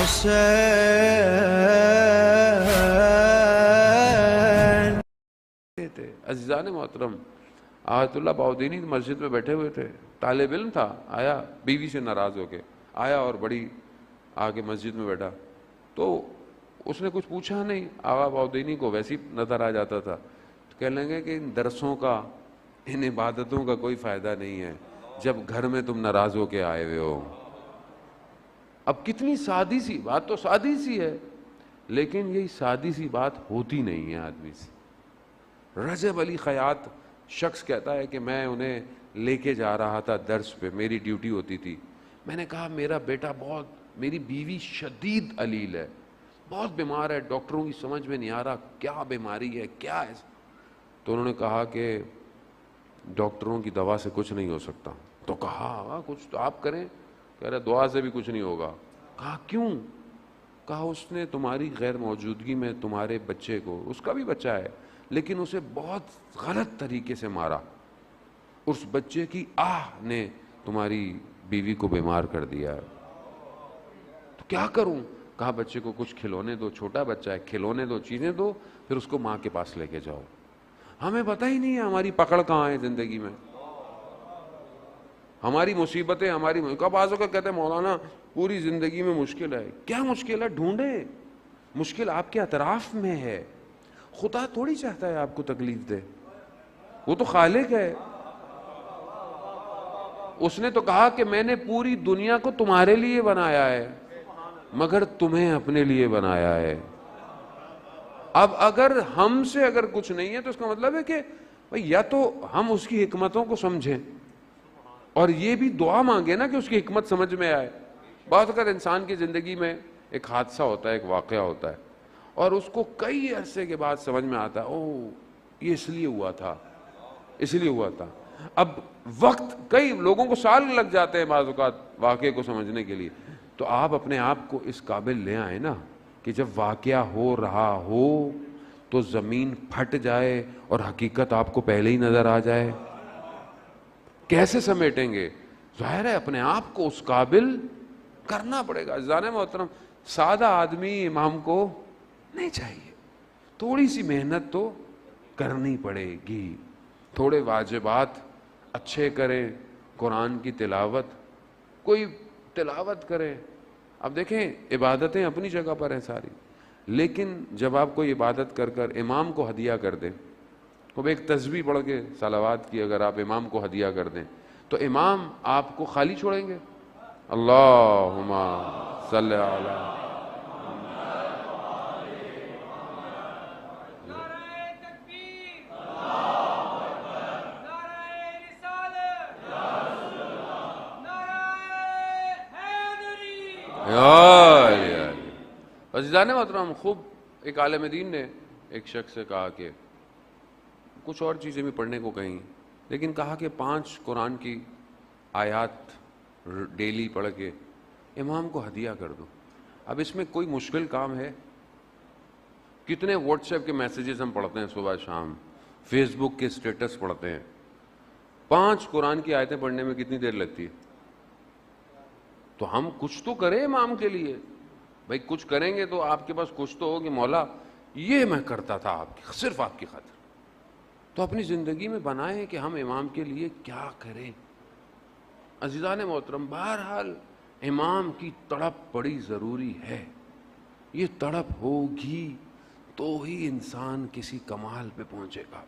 حسین. عزیزان محترم، آیت اللہ بہاؤدینی مسجد میں بیٹھے ہوئے تھے، طالب علم تھا، آیا بیوی سے ناراض ہو کے آیا اور بڑی آگے مسجد میں بیٹھا، تو اس نے کچھ پوچھا نہیں، آغا بہاؤدینی کو ویسے ہی نظر آ جاتا تھا، تو کہنے لگے کہ ان درسوں کا، ان عبادتوں کا کوئی فائدہ نہیں ہے جب گھر میں تم ناراض ہو کے آئے ہوئے ہو. اب کتنی سادی سی بات، تو سادی سی ہے، لیکن یہی سادی سی بات ہوتی نہیں ہے آدمی سے. رجب علی خیاط شخص کہتا ہے کہ میں انہیں لے کے جا رہا تھا درس پہ، میری ڈیوٹی ہوتی تھی، میں نے کہا میرا بیٹا بہت، میری بیوی شدید علیل ہے، بہت بیمار ہے، ڈاکٹروں کی سمجھ میں نہیں آ رہا کیا بیماری ہے، کیا ہے. تو انہوں نے کہا کہ ڈاکٹروں کی دوا سے کچھ نہیں ہو سکتا. تو کہا کچھ تو آپ کریں. کہہ رہا دعا سے بھی کچھ نہیں ہوگا. کہا کیوں؟ کہا اس نے تمہاری غیر موجودگی میں تمہارے بچے کو، اس کا بھی بچہ ہے لیکن اسے بہت غلط طریقے سے مارا، اس بچے کی آہ نے تمہاری بیوی کو بیمار کر دیا ہے. تو کیا کروں؟ کہا بچے کو کچھ کھلونے دو، چھوٹا بچہ ہے، کھلونے دو، چیزیں دو، پھر اس کو ماں کے پاس لے کے جاؤ. ہمیں پتہ ہی نہیں ہے ہماری پکڑ کہاں ہے زندگی میں، ہماری مصیبتیں، کب آزو کا کہتے ہیں مولانا پوری زندگی میں مشکل ہے. کیا مشکل ہے؟ ڈھونڈیں. مشکل آپ کے اطراف میں ہے. خدا تھوڑی چاہتا ہے آپ کو تکلیف دے، وہ تو خالق ہے. اس نے تو کہا کہ میں نے پوری دنیا کو تمہارے لیے بنایا ہے مگر تمہیں اپنے لیے بنایا ہے. اب اگر ہم سے اگر کچھ نہیں ہے تو اس کا مطلب ہے کہ یا تو ہم اس کی حکمتوں کو سمجھیں اور یہ بھی دعا مانگے نا کہ اس کی حکمت سمجھ میں آئے. بات اگر انسان کی زندگی میں ایک حادثہ ہوتا ہے، ایک واقعہ ہوتا ہے اور اس کو کئی عرصے کے بعد سمجھ میں آتا ہے او یہ اس لیے ہوا تھا، اس لیے ہوا تھا. اب وقت، کئی لوگوں کو سال لگ جاتے ہیں بعض اوقات واقعے کو سمجھنے کے لیے. تو آپ اپنے آپ کو اس قابل لے آئیں نا کہ جب واقعہ ہو رہا ہو تو زمین پھٹ جائے اور حقیقت آپ کو پہلے ہی نظر آ جائے. کیسے سمیٹیں گے؟ ظاہر ہے اپنے آپ کو اس قابل کرنا پڑے گا. عزیزان محترم، سادہ آدمی امام کو نہیں چاہیے، تھوڑی سی محنت تو کرنی پڑے گی. تھوڑے واجبات اچھے کریں، قرآن کی تلاوت، کوئی تلاوت کرے. اب دیکھیں عبادتیں اپنی جگہ پر ہیں ساری، لیکن جب آپ کوئی عبادت کر کر امام کو ہدیہ کر دیں، اب ایک تسبیح پڑھ کے صلوات کی اگر آپ امام کو ہدیہ کر دیں تو امام آپ کو خالی چھوڑیں گے؟ اللہم صلی علی. عزیزان محترم، خوب ایک عالم دین نے ایک شخص سے کہا کہ کچھ اور چیزیں بھی پڑھنے کو کہیں، لیکن کہا کہ 5 قرآن کی آیات ڈیلی پڑھ کے امام کو ہدیہ کر دو. اب اس میں کوئی مشکل کام ہے؟ کتنے واٹس ایپ کے میسیجز ہم پڑھتے ہیں صبح شام، فیس بک کے سٹیٹس پڑھتے ہیں. 5 قرآن کی آیتیں پڑھنے میں کتنی دیر لگتی ہے؟ تو ہم کچھ تو کریں امام کے لیے. بھائی کچھ کریں گے تو آپ کے پاس کچھ تو ہو کہ مولا یہ میں کرتا تھا آپ کی، صرف آپ کی خاطر. تو اپنی زندگی میں بنائیں کہ ہم امام کے لیے کیا کریں. عزیزان محترم، بہرحال امام کی تڑپ بڑی ضروری ہے. یہ تڑپ ہوگی تو ہی انسان کسی کمال پہ پہنچے گا.